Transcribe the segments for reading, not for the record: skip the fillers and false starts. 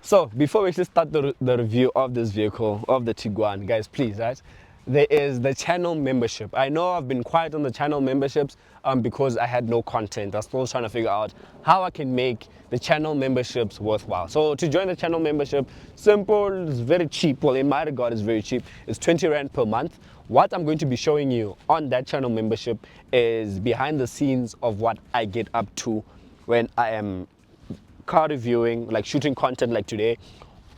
So before we actually start the review of this vehicle, of the Tiguan, guys, please, right? There is the channel membership. I know I've been quiet on the channel memberships because I had no content. I was still trying to figure out how I can make the channel memberships worthwhile. So to join the channel membership, simple, it's very cheap. Well, in my regard, it's very cheap. It's 20 Rand per month. What I'm going to be showing you on that channel membership is behind the scenes of what I get up to when I am car reviewing, like shooting content like today,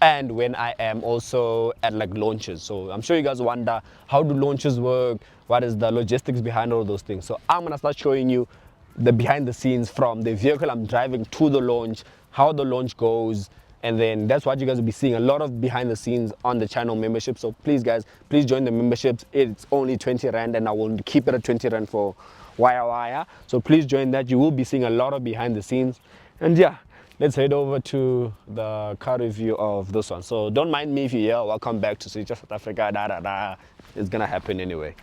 and when I am also at like launches. So I'm sure you guys wonder, how do launches work? What is the logistics behind all those things? So I'm gonna start showing you the behind the scenes from the vehicle I'm driving to the launch, how the launch goes, and then that's what you guys will be seeing, a lot of behind the scenes on the channel membership. So please guys, please join the memberships. It's only 20 Rand and I will keep it at 20 Rand for wire. So please join that. You will be seeing a lot of behind the scenes. And yeah, let's head over to the car review of this one. So don't mind me if you hear welcome back to SwitchOff South Africa, It's gonna happen anyway.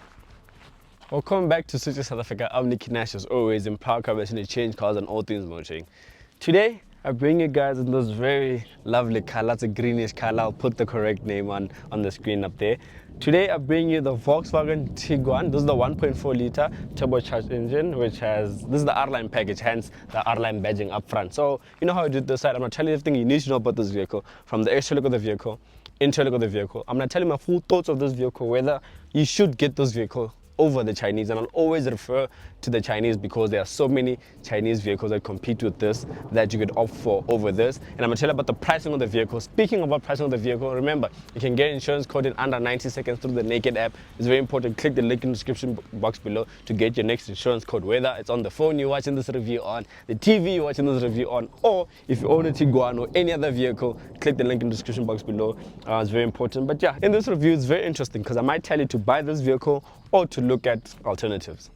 Welcome back to SwitchOff South Africa. I'm Nicky Nash, as always, in Power Car to change cars and all things motoring. Today I bring you guys in this very lovely color. It's a greenish color. I'll put the correct name on the screen up there. Today I bring you the Volkswagen Tiguan. This is the 1.4 liter turbocharged engine, which has, this is the R-Line package, hence the R-Line badging up front. So you know how I did this side. I'm gonna tell you everything you need to know about this vehicle, from the exterior look of the vehicle, interior look of the vehicle. I'm gonna tell you my full thoughts of this vehicle, whether you should get this vehicle over the Chinese, and I'll always refer to the Chinese because there are so many Chinese vehicles that compete with this that you could opt for over this. And I'm gonna tell you about the pricing of the vehicle. Speaking about pricing of the vehicle, remember, you can get insurance code in under 90 seconds through the Naked app. It's very important. Click the link in the description box below to get your next insurance code, whether it's on the phone you're watching this review on, the TV you're watching this review on, or if you own a Tiguan or any other vehicle, click the link in the description box below. It's very important. But yeah, in this review, it's very interesting because I might tell you to buy this vehicle or to look at alternatives.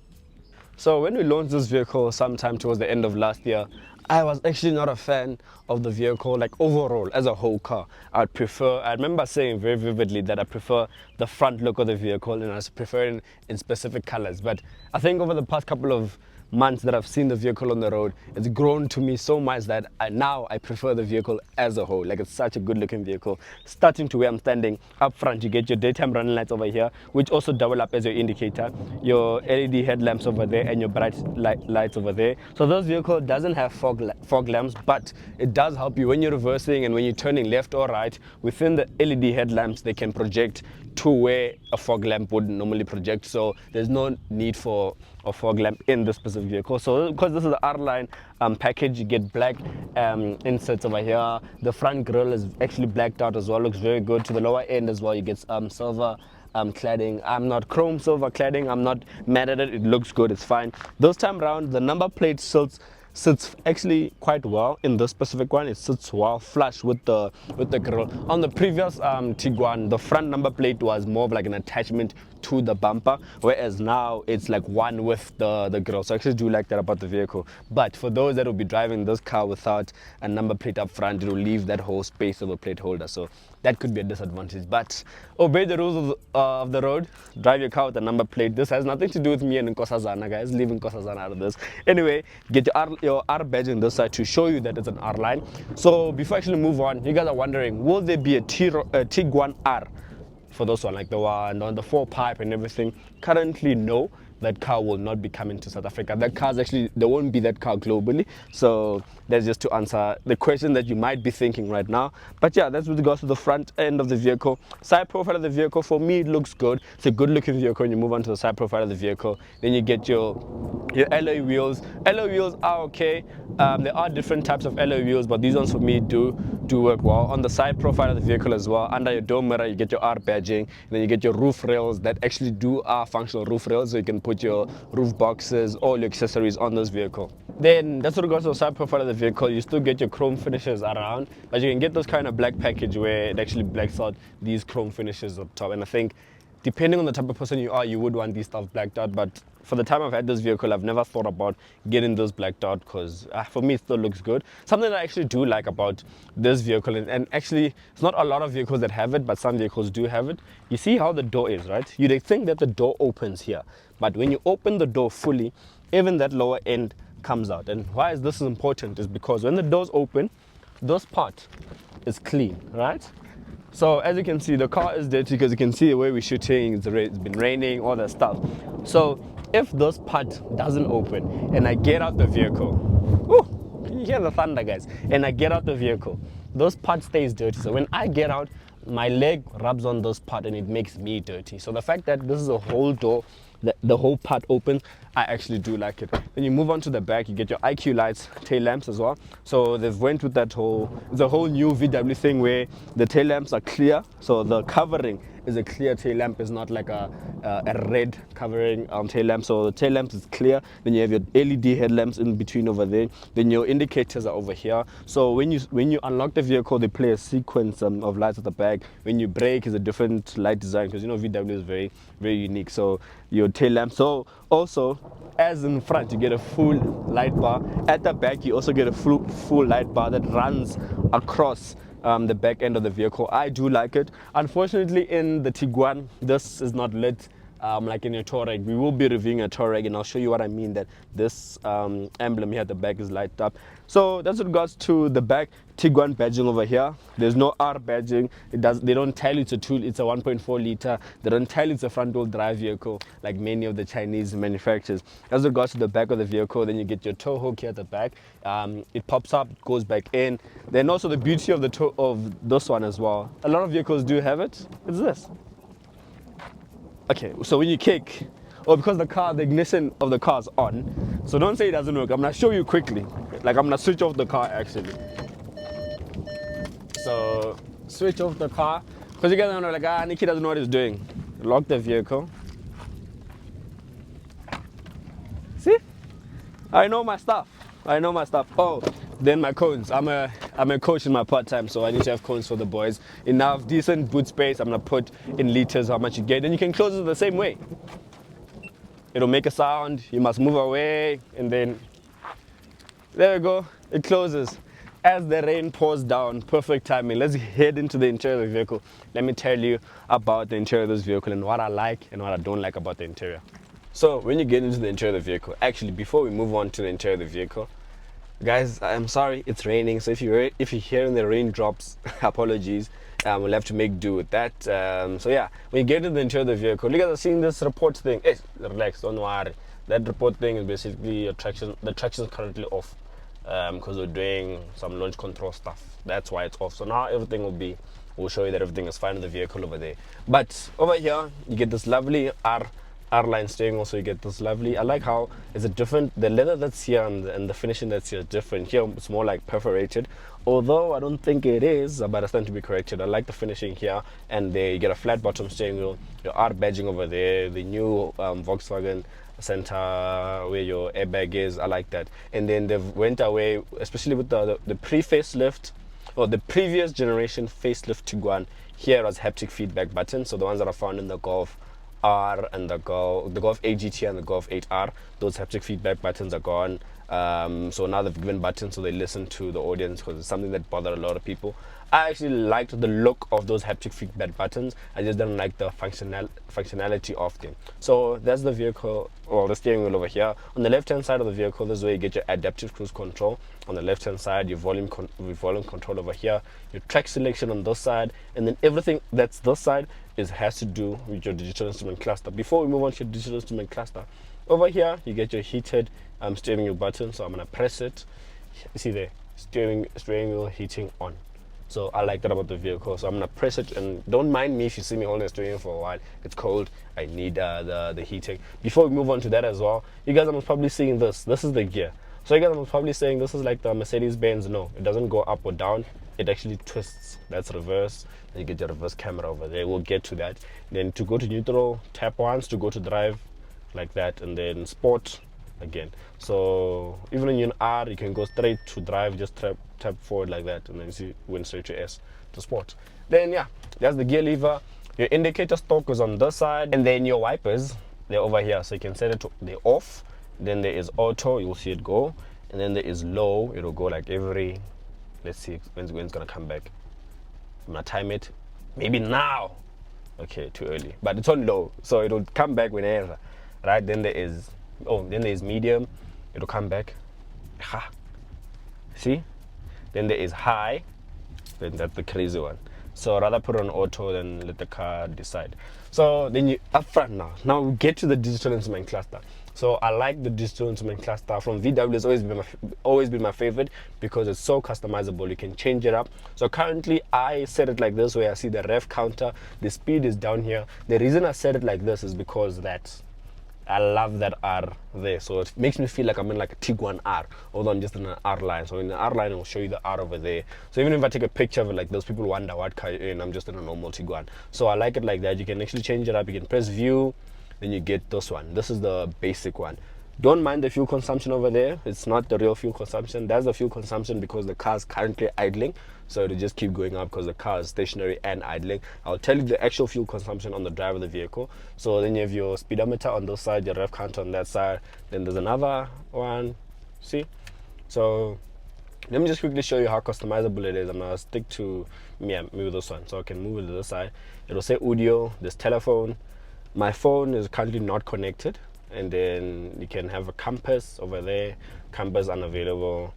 So when we launched this vehicle sometime towards the end of last year, I was actually not a fan of the vehicle, like overall as a whole car. I remember saying very vividly that I prefer the front look of the vehicle and I prefer it in specific colors. But I think over the past couple of months that I've seen the vehicle on the road, it's grown to me so much that now I prefer the vehicle as a whole. Like, it's such a good looking vehicle. Starting to where I'm standing up front, you get your daytime running lights over here, which also double up as your indicator, your LED headlamps over there, and your bright lights over there. So this vehicle doesn't have fog lamps, but it does help you when you're reversing and when you're turning left or right. Within the LED headlamps, they can project to where a fog lamp would normally project, so there's no need for a fog lamp in this specific vehicle. So because this is the R-Line package, you get black inserts over here. The front grille is actually blacked out as well, looks very good. To the lower end as well, you get silver cladding. I'm not chrome silver cladding, I'm not mad at it, it looks good, it's fine. This time around, the number plate sits actually quite well in this specific one. It sits well flush with the grille. On the previous Tiguan, the front number plate was more of like an attachment to the bumper, whereas now it's like one with the grille. So I actually do like that about the vehicle. But for those that will be driving this car without a number plate up front, it will leave that whole space of a plate holder, so that could be a disadvantage. But obey the rules of the road, drive your car with a number plate. This has nothing to do with me and Nkosazana, guys. Leave Nkosazana out of this. Anyway, get your R badge on this side to show you that it's an R line. So before I actually move on, you guys are wondering, will there be a Tiguan R for this one, like the one on the 4-pipe and everything? Currently, no. That car will not be coming to South Africa. That car's actually, there won't be that car globally. So that's just to answer the question that you might be thinking right now. But yeah, that's with regards to the front end of the vehicle. Side profile of the vehicle, for me, it looks good. It's a good looking vehicle. When you move on to the side profile of the vehicle, then you get your alloy wheels. Alloy wheels are okay. There are different types of alloy wheels, but these ones for me do work well. On the side profile of the vehicle as well, under your door mirror, you get your R badging. And then you get your roof rails that actually are functional roof rails, so you can put your roof boxes, all your accessories on this vehicle. Then that's what regards to the side profile of the vehicle. You still get your chrome finishes around, but you can get this kind of black package where it actually blacks out these chrome finishes up top. And I think depending on the type of person you are, you would want these stuff blacked out. But for the time I've had this vehicle, I've never thought about getting those blacked out because for me it still looks good. Something that I actually do like about this vehicle, and actually it's not a lot of vehicles that have it, but some vehicles do have it. You see how the door is, right? You'd think that the door opens here, but when you open the door fully, even that lower end comes out. And why is this important is because when the doors open, this part is clean, right? So as you can see, the car is dirty because you can see the way we're shooting, it's been raining, all that stuff. So if this part doesn't open and I get out the vehicle, whoo, can you hear the thunder, guys? And I get out the vehicle, those part stays dirty. So when I get out, my leg rubs on those part and it makes me dirty. So the fact that this is a whole door, the whole part opens, I actually do like it. Then you move on to the back, you get your IQ lights, tail lamps as well. So they've went with that it's a whole new VW thing where the tail lamps are clear. So the covering is a clear tail lamp, it's not like a red covering tail lamp. So the tail lamp is clear. Then you have your LED headlamps in between over there. Then your indicators are over here. So when you unlock the vehicle, they play a sequence of lights at the back. When you brake, is a different light design because you know VW is very, very unique. So your tail lamp. So also, as in front, you get a full light bar. At the back, you also get a full light bar that runs across the back end of the vehicle. I do like it. Unfortunately, in the Tiguan, this is not lit like in a Touareg. We will be reviewing a Touareg, and I'll show you what I mean that this emblem here at the back is lighted up. So that's with regards to the back. Tiguan badging over here. There's no R badging. They don't tell you it's a 1.4 liter. They don't tell you it's a front-wheel drive vehicle like many of the Chinese manufacturers. As regards to the back of the vehicle, then you get your tow hook here at the back. It pops up, it goes back in. Then also the beauty of this one as well. A lot of vehicles do have it. It's this. Okay, so when you kick, because the ignition of the car is on, so don't say it doesn't work. I'm gonna show you quickly. Like I'm gonna switch off the car actually. So switch off the car, because you guys are like, Nicky doesn't know what he's doing. Lock the vehicle. See? I know my stuff. Oh, then my cones. I'm a coach in my part-time, so I need to have cones for the boys. Enough decent boot space. I'm gonna put in liters how much you get. Then you can close it the same way. It'll make a sound. You must move away, and then there we go. It closes. As the rain pours down, perfect timing. Let's head into the interior of the vehicle. Let me tell you about the interior of this vehicle and what I like and what I don't like about the interior. So when you get into the interior of the vehicle, actually before we move on to the interior of the vehicle, guys, I'm sorry, it's raining. So if you're hearing the raindrops, apologies. We'll have to make do with that. So yeah, when you get into the interior of the vehicle, you guys are seeing this report thing. Hey, relax, don't worry. That report thing is basically the traction is currently off. Because we're doing some launch control stuff. That's why it's off. So now we'll show you that everything is fine in the vehicle over there. But over here, you get this lovely R-line steering. Also, you get this lovely, I like how it's a different, the leather that's here and the finishing that's here is different. Here, it's more like perforated. Although I don't think it is, but it's time to be corrected. I like the finishing here. And there you get a flat bottom steering wheel, your R badging over there, the new Volkswagen center where your airbag is. I like that. And then they've went away, especially with the pre-facelift or the previous generation facelift Tiguan. Here was haptic feedback buttons, so the ones that are found in the Golf R and the Golf 8 GT and the Golf 8R, those haptic feedback buttons are gone. So now they've given buttons so they listen to the audience, because it's something that bothered a lot of people. I actually liked the look of those haptic feedback buttons. I just didn't like the functionality of them. So that's the vehicle, or the steering wheel over here. On the left hand side of the vehicle, this is where you get your adaptive cruise control. On the left hand side, your volume control over here, your track selection on this side, and then everything that's this side has to do with your digital instrument cluster. Before we move on to your digital instrument cluster, over here you get your heated steering wheel button. So I'm gonna press it. You see there, steering wheel heating on. So I like that about the vehicle. So I'm gonna press it, and don't mind me if you see me holding the steering wheel for a while. It's cold. I need the heating. Before we move on to that as well, you guys are probably seeing this. This is the gear. So you guys are probably saying this is like the Mercedes-Benz. No, it doesn't go up or down. It actually twists. That's reverse. Then you get your reverse camera over there. We'll get to that. Then to go to neutral, tap once. To go to drive, like that, and then sport again. So even when you're in R, you can go straight to drive. Just tap forward like that, and then you see went straight to S to sport. Then yeah, that's the gear lever. Your indicator stalk is on this side, and then your wipers, they're over here, so you can set it to they're off. Then there is auto, you'll see it go, and then there is low. It'll go like every, let's see when it's gonna come back. I'm gonna time it, maybe now. Okay, too early, but it's on low, so it'll come back whenever, right? Then there is medium, it'll come back. Ha, see. Then there is high, then that's the crazy one. So I'd rather put it on auto than let the car decide. So then you up front now we get to the digital instrument cluster. So I like the digital instrument cluster from VW. It's always been my favorite because it's so customizable. You can change it up. So currently I set it like this, where I see the rev counter, the speed is down here. The reason I set it like this is because that I love that R there. So it makes me feel like I'm in like a Tiguan R, although I'm just in an R line. So in the R line, it will show you the R over there. So even if I take a picture of it like this, people wonder what car you're in. I'm just in a normal Tiguan. So I like it like that. You can actually change it up. You can press view, then you get this one. This is the basic one. Don't mind the fuel consumption over there. It's not the real fuel consumption. That's the fuel consumption because the car is currently idling. So it'll just keep going up because the car is stationary and idling. I'll tell you the actual fuel consumption on the drive of the vehicle. So then you have your speedometer on this side, your rev counter on that side. Then there's another one. See? So let me just quickly show you how customizable it is. I'm gonna stick to maybe this one. So I can move it to this side. It'll say audio, there's telephone. My phone is currently not connected. And then you can have a compass over there. Compass unavailable.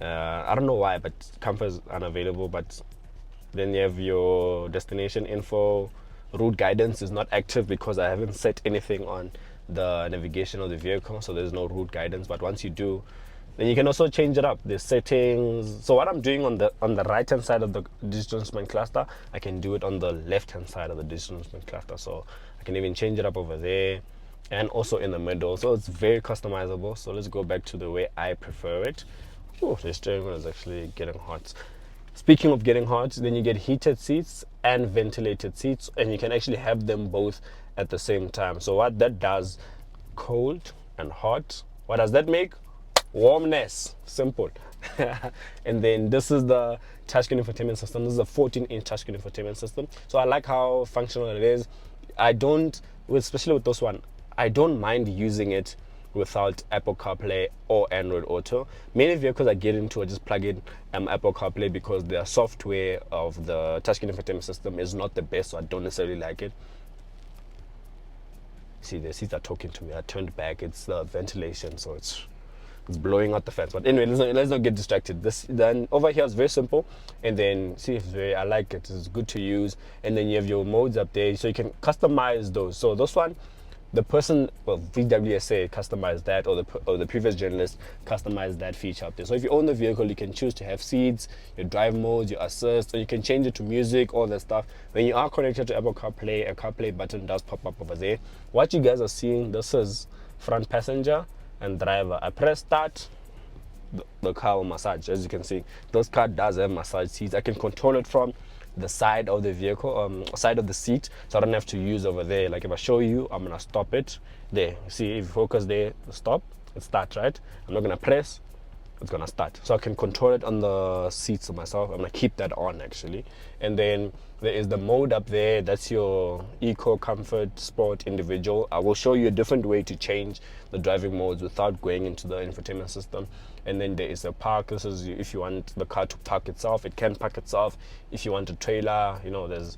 I don't know why, but compass unavailable. But then you have your destination info. Route guidance is not active because I haven't set anything on the navigation of the vehicle, so there's no route guidance. But once you do, then you can also change it up. The settings. So what I'm doing on the right hand side of the digital instrument cluster, I can do it on the left hand side of the digital instrument cluster. So I can even change it up over there and also in the middle. So it's very customizable. So let's go back to the way I prefer it. Oh, the steering wheel is actually getting hot. Speaking of getting hot, then you get heated seats and ventilated seats, and you can actually have them both at the same time. So what that does, cold and hot, what does that make? Warmness. Simple. And then this is the touchscreen infotainment system. This is a 14-inch touchscreen infotainment system. So I like how functional it is. I don't, especially with this one, I don't mind using it without Apple CarPlay or Android Auto. Many vehicles I get into, I just plug in Apple CarPlay because the software of the touchscreen infotainment system is not the best, so I don't necessarily like it. See, the seats are talking to me. I turned back. It's the ventilation, so it's blowing out the fans. But anyway, let's not get distracted. This then over here is very simple, and then see, it's very, I like it. It's good to use, and then you have your modes up there, so you can customize those. So this one, the person, well, VWSA customized that, or the previous journalist customized that feature up there. So if you own the vehicle, you can choose to have seats, your drive modes, your assist, or you can change it to music, all that stuff. When you are connected to Apple CarPlay, a CarPlay button does pop up over there. What you guys are seeing, this is front passenger and driver. I press start, the car will massage. As you can see, this car does have massage seats. I can control it from the side of the vehicle, side of the seat, so I don't have to use over there. Like if I show you, I'm gonna stop it there. See, if you focus there, stop, it starts, right? I'm not gonna press, it's gonna start. So I can control it on the seats of myself. I'm gonna keep that on actually. And then there is the mode up there. That's your eco, comfort, sport, individual. I will show you a different way to change the driving modes without going into the infotainment system. And then there is a park. This is if you want the car to park itself, it can park itself. If you want a trailer, you know, there's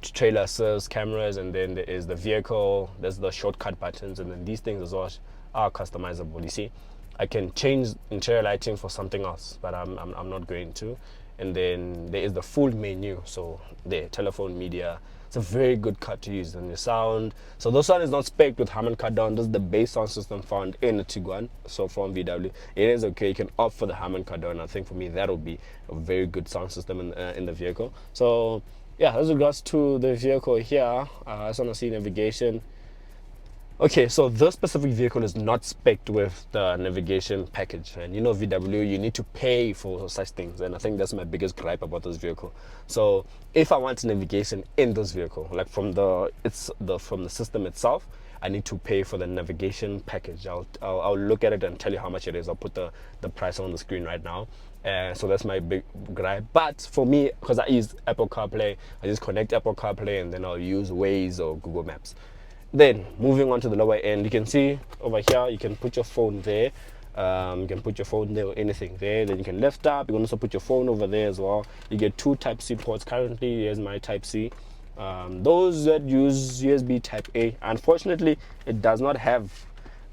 trailer assist, cameras, and then there is the vehicle. There's the shortcut buttons, and then these things as well are customizable. You see, I can change interior lighting for something else, but I'm not going to. And then there is the full menu, so the telephone, media. It's a very good car to use. And the sound, so this one is not spec'd with Harman Kardon. This is the base sound system found in the Tiguan, so from VW. It is okay, you can opt for the Harman Kardon. I think for me that will be a very good sound system in the vehicle. So yeah, as regards to the vehicle here, I just want to see navigation. Okay, so this specific vehicle is not spec'd with the navigation package, and you know VW, you need to pay for such things, and I think that's my biggest gripe about this vehicle. So if I want navigation in this vehicle, like from the system itself, I need to pay for the navigation package. I'll look at it and tell you how much it is. I'll put the price on the screen right now. So that's my big gripe. But for me, because I use Apple CarPlay, I just connect Apple CarPlay and then I'll use Waze or Google Maps. Then moving on to the lower end, you can see over here you can put your phone there. You can put your phone there or anything there. Then you can lift up. You can also put your phone over there as well. You get two Type-C ports. Currently, here's my Type-C. Those that use USB Type-A, unfortunately, it does not have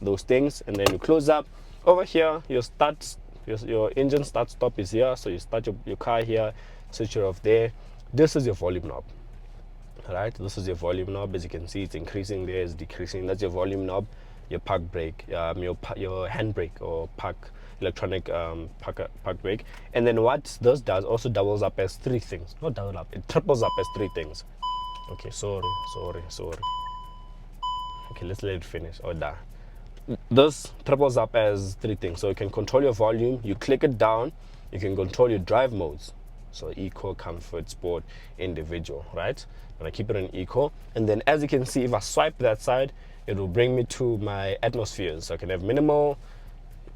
those things. And then you close up. Over here, your engine start stop is here. So you start your car here. switch it off there. This is your volume knob. Right, this is your volume knob. As you can see, it's increasing there, it's decreasing. That's your volume knob. Your park brake, your handbrake or park electronic park brake. And then what this does also doubles up as three things. Not double up, it triples up as three things. Okay, sorry. Okay, let's let it finish. Oh, da. This triples up as three things. So you can control your volume. You click it down. You can control your drive modes. So eco, comfort, sport, individual, right? And I keep it in eco. And then as you can see, if I swipe that side, it will bring me to my atmospheres. So I can have minimal,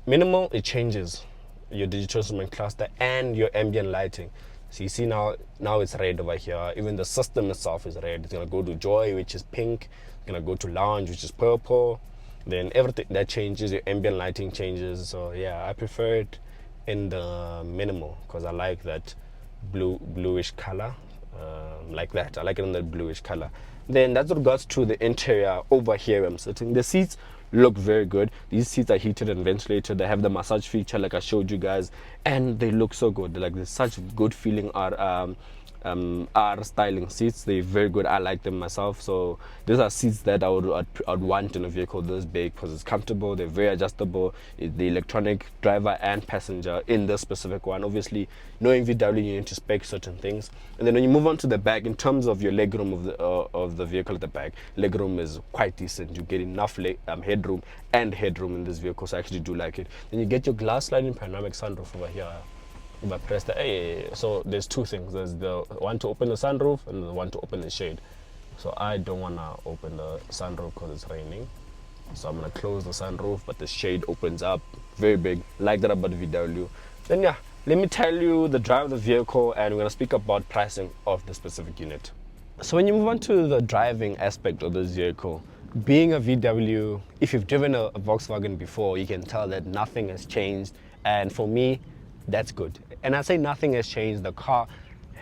it changes your digital instrument cluster and your ambient lighting. So you see now it's red over here. Even the system itself is red. It's gonna go to joy, which is pink. It's gonna go to lounge, which is purple. Then everything that changes, your ambient lighting changes. So yeah, I prefer it in the minimal because I like that bluish color, like that. I like it in that bluish color. Then that's what regards to the interior. Over here I'm sitting, the seats look very good. These seats are heated and ventilated. They have the massage feature like I showed you guys, and they look so good. They're like, there's such good feeling R styling seats. They're very good. I like them myself. So these are seats that I'd want in a vehicle this big because it's comfortable. They're very adjustable. The electronic driver and passenger in this specific one. Obviously, knowing VW, you need to spec certain things. And then when you move on to the back, in terms of your legroom of the vehicle at the back, legroom is quite decent. You get enough headroom in this vehicle. So I actually do like it. Then you get your glass sliding panoramic sunroof over here. If I press the so there's two things. There's the one to open the sunroof and the one to open the shade. So I don't want to open the sunroof because it's raining. So I'm going to close the sunroof, but the shade opens up. Very big. Like that about VW. Then yeah, let me tell you the drive of the vehicle, and we're going to speak about pricing of the specific unit. So when you move on to the driving aspect of this vehicle, being a VW, if you've driven a Volkswagen before, you can tell that nothing has changed. And for me, that's good. And I say nothing has changed. The car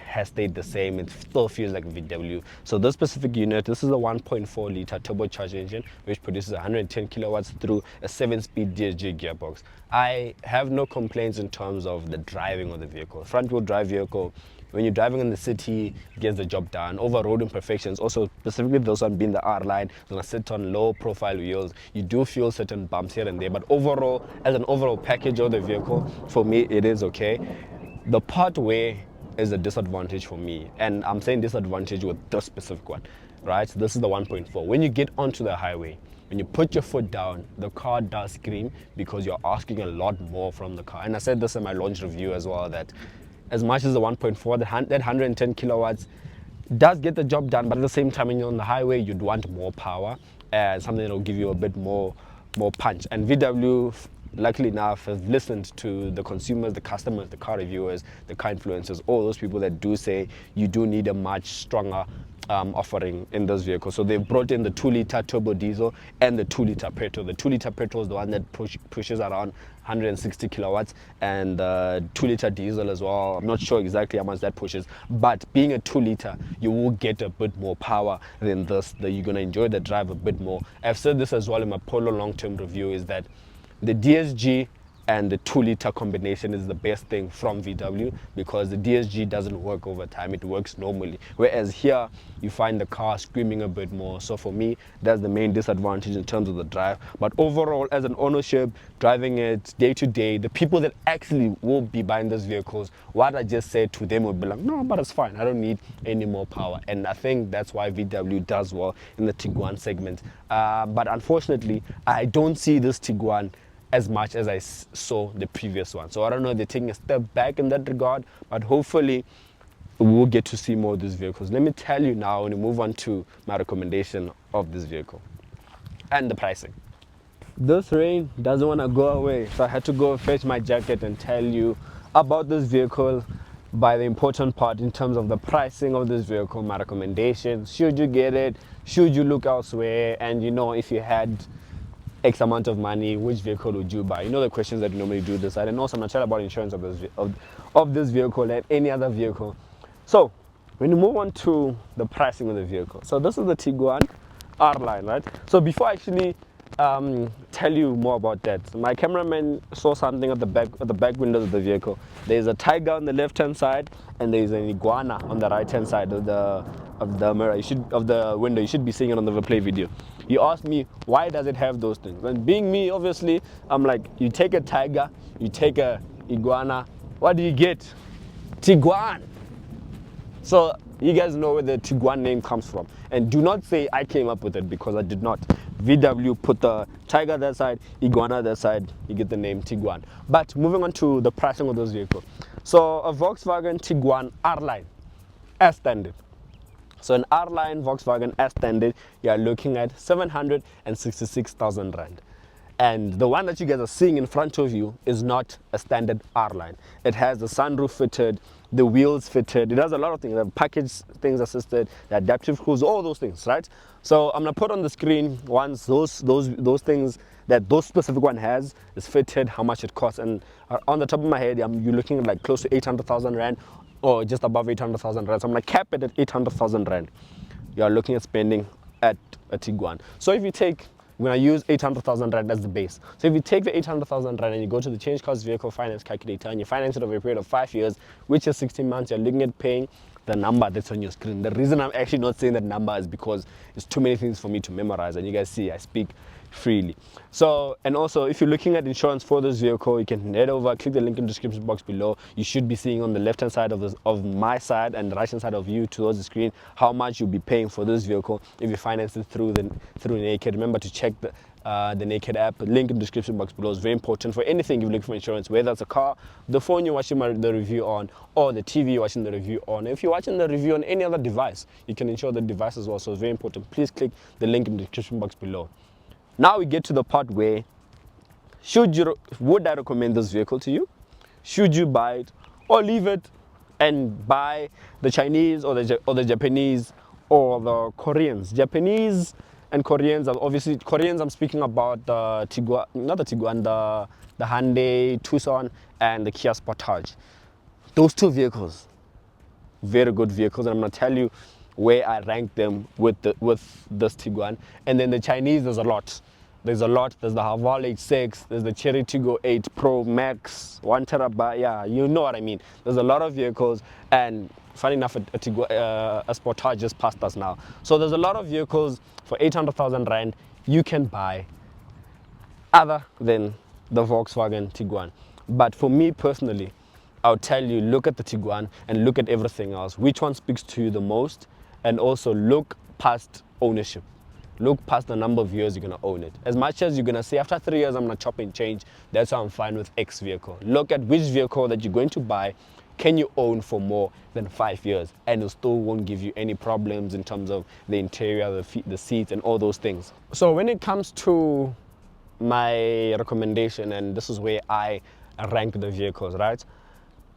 has stayed the same. It still feels like a VW. So this specific unit, this is a 1.4 liter turbocharged engine which produces 110 kilowatts through a 7-speed DSG gearbox. I have no complaints in terms of the driving of the vehicle. Front wheel drive vehicle, when you're driving in the city, it gets the job done. Over road imperfections, also specifically those one being the R line, it's gonna sit on low profile wheels. You do feel certain bumps here and there, but overall, as an overall package of the vehicle, for me, it is okay. The part where is a disadvantage for me, and I'm saying disadvantage with this specific one, right? This is the 1.4. When you get onto the highway, when you put your foot down, the car does scream because you're asking a lot more from the car. And I said this in my launch review as well, that as much as the 1.4, that 110 kilowatts does get the job done, but at the same time, when you're on the highway, you'd want more power and something that will give you a bit more punch. And VW, luckily enough, has listened to the consumers, the customers, the car reviewers, the car influencers, all those people that do say you do need a much stronger offering in this vehicle. So they've brought in the 2-liter turbo diesel and the 2-liter petrol. The 2-liter petrol is the one that pushes around 160 kilowatts, and 2-liter diesel as well. I'm not sure exactly how much that pushes, but being a 2-liter, you will get a bit more power than this. You're going to enjoy the drive a bit more. I've said this as well in my Polo long-term review, is that the DSG and the 2-liter combination is the best thing from VW, because the DSG doesn't work over time, it works normally. Whereas here, you find the car screaming a bit more. So for me, that's the main disadvantage in terms of the drive. But overall, as an ownership, driving it day to day, the people that actually will be buying those vehicles, what I just said to them would be like, no, but it's fine, I don't need any more power. And I think that's why VW does well in the Tiguan segment. But unfortunately, I don't see this Tiguan as much as I saw the previous one. So I don't know if they're taking a step back in that regard, but hopefully we'll get to see more of these vehicles. Let me tell you now, when we move on to my recommendation of this vehicle and the pricing. This rain doesn't want to go away, so I had to go fetch my jacket and tell you about this vehicle by the important part in terms of the pricing of this vehicle, my recommendations. Should you get it? Should you look elsewhere? And if you had X amount of money, which vehicle would you buy? The questions that you normally do this. And also I'm going to tell about insurance of this vehicle and any other vehicle. So when you move on to the pricing of the vehicle, so this is the Tiguan R line, right? So before I actually tell you more about that. My cameraman saw something at the back windows of the vehicle. There's a tiger on the left-hand side, and there's an iguana on the right-hand side of the mirror. Of the window. You should be seeing it on the replay video. He asked me, why does it have those things? And being me, obviously, I'm like, you take a tiger, you take a iguana, what do you get? Tiguan. So you guys know where the Tiguan name comes from. And do not say I came up with it, because I did not. VW put the tiger that side, iguana that side, you get the name Tiguan. But moving on to the pricing of those vehicles. So a Volkswagen Tiguan R-Line as standard. So an R-Line Volkswagen as standard, you are looking at 766,000 Rand. And the one that you guys are seeing in front of you is not a standard R-Line. It has the sunroof fitted, the wheels fitted. It has a lot of things. The package things assisted, the adaptive cruise, all those things, right? So I'm gonna put on the screen once those things that those specific one has is fitted, how much it costs. And on the top of my head, you're looking at like close to 800,000 Rand or just above 800,000 Rand. So I'm gonna cap it at 800,000 Rand. You are looking at spending at a Tiguan. So if you take, we're going to use 800,000 Rand as the base. So if you take the 800,000 Rand and you go to the change cost vehicle finance calculator and you finance it over a period of 5 years, which is 16 months, you're looking at paying the number that's on your screen. The reason I'm actually not saying that number is because it's too many things for me to memorize, and you guys see I speak freely. So, and also if you're looking at insurance for this vehicle, you can head over, click the link in the description box below. You should be seeing on the left hand side of my side and the right hand side of you towards the screen how much you'll be paying for this vehicle if you finance it through Naked. Remember to check the Naked app. Link in the description box below is very important for anything you're looking for insurance, whether it's a car, the phone you're watching the review on, or the TV you're watching the review on. If you're watching the review on any other device, you can insure the device as well. So it's very important. Please click the link in the description box below. Now we get to the part where would I recommend this vehicle to you? Should you buy it or leave it and buy the Chinese or the Japanese or the Koreans? Japanese and Koreans are obviously Koreans. I'm speaking about the Tiguan, not the Tiguan, the Hyundai Tucson and the Kia Sportage. Those two vehicles, very good vehicles, and I'm gonna tell you where I rank them with this Tiguan. And then the Chinese, there's a lot. There's the Haval H6, there's the Cherry Tiggo 8 Pro Max, 1 terabyte, yeah, you know what I mean. There's a lot of vehicles, and funny enough, a Sportage just passed us now. So there's a lot of vehicles for 800,000 Rand you can buy other than the Volkswagen Tiguan. But for me personally, I'll tell you, look at the Tiguan and look at everything else. Which one speaks to you the most? And also look past ownership. Look past the number of years you're going to own it. As much as you're going to say, after 3 years, I'm going to chop and change, that's why I'm fine with X vehicle. Look at which vehicle that you're going to buy can you own for more than 5 years, and it still won't give you any problems in terms of the interior, the seats, and all those things. So when it comes to my recommendation, and this is where I rank the vehicles, right?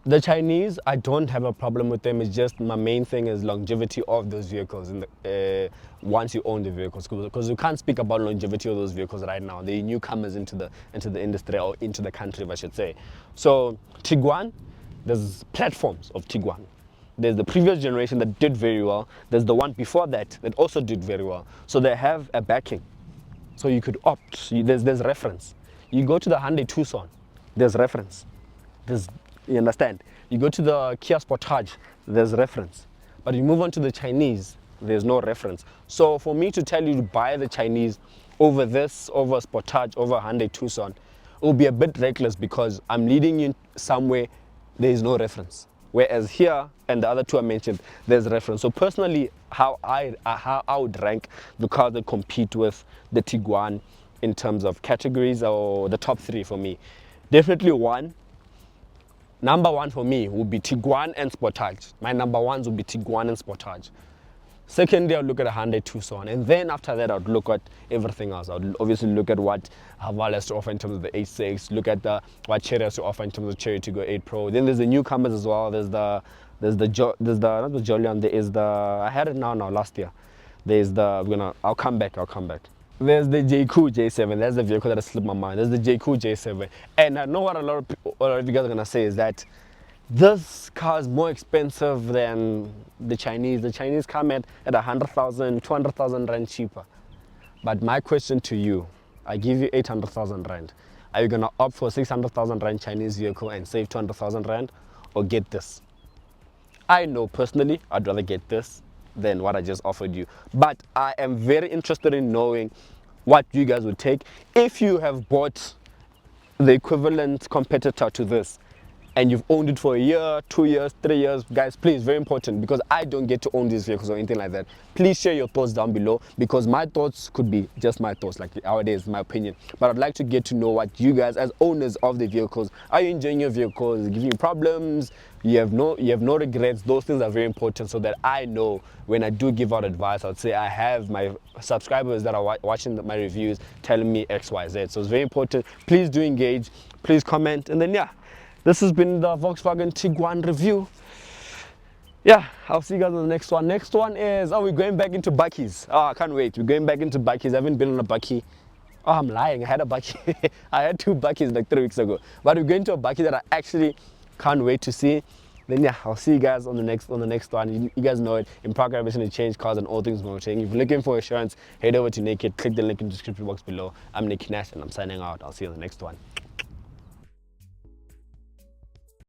The Chinese, I don't have a problem with them. It's just my main thing is longevity of those vehicles once you own the vehicles, because you can't speak about longevity of those vehicles right now. They're newcomers into the industry, or into the country, I should say. So Tiguan, there's platforms of Tiguan. There's the previous generation that did very well. There's the one before that also did very well. So they have a backing. So you could opt. There's reference. You go to the Hyundai Tucson, there's reference. You understand? You go to the Kia Sportage, there's reference. But you move on to the Chinese, there's no reference. So for me to tell you to buy the Chinese over Sportage, over Hyundai Tucson, it will be a bit reckless, because I'm leading you somewhere there is no reference. Whereas here, and the other two I mentioned, there's reference. So personally, how I would rank the cars that compete with the Tiguan in terms of categories, or the top 3 for me. Definitely number one for me would be Tiguan and Sportage. My number ones would be Tiguan and Sportage. Secondly, I'll look at a Hyundai Tucson, and then after that, I'd look at everything else. I'd obviously look at what Haval has to offer in terms of the H6, look at what Cherry has to offer in terms of Cherry Tiggo 8 Pro. Then there's the newcomers as well. There's not the Jolion, there is the, I had it now last year. There's the, I'll come back. There's the JQ J7. That's the vehicle that has slipped my mind. There's the JQ J7. And I know what a lot of you guys are going to say is that this car is more expensive than the Chinese. The Chinese come at 100,000, 200,000 Rand cheaper. But my question to you, I give you 800,000 rand. Are you gonna opt for 600,000 rand Chinese vehicle and save 200,000 rand, or get this? I know personally I'd rather get this than what I just offered you, but I am very interested in knowing what you guys would take if you have bought the equivalent competitor to this and you've owned it for a year, 2 years, 3 years. Guys, please, very important, because I don't get to own these vehicles or anything like that. Please share your thoughts down below, because my thoughts could be just my thoughts, like nowadays, my opinion, but I'd like to get to know what you guys as owners of the vehicles, are you enjoying your vehicles? Is it giving you problems? You have no regrets? Those things are very important, so that I know when I do give out advice, I'd say I have my subscribers that are watching my reviews telling me XYZ. So it's very important. Please do engage, please comment, and then yeah, this has been the Volkswagen Tiguan review. Yeah, I'll see you guys on the next one. Next one is, we're going back into Bakkies. I can't wait. We're going back into Bakkies. I haven't been on a Bakkie. I'm lying. I had a Bakkie. I had 2 Bakkies like 3 weeks ago. But we're going to a Bakkie that I actually can't wait to see. Then yeah, I'll see you guys on the next one. You guys know it. In Prague, I'm to change cars and all things motoring. If you're looking for insurance, head over to Naked. Click the link in the description box below. I'm Nicky Nash, and I'm signing out. I'll see you on the next one.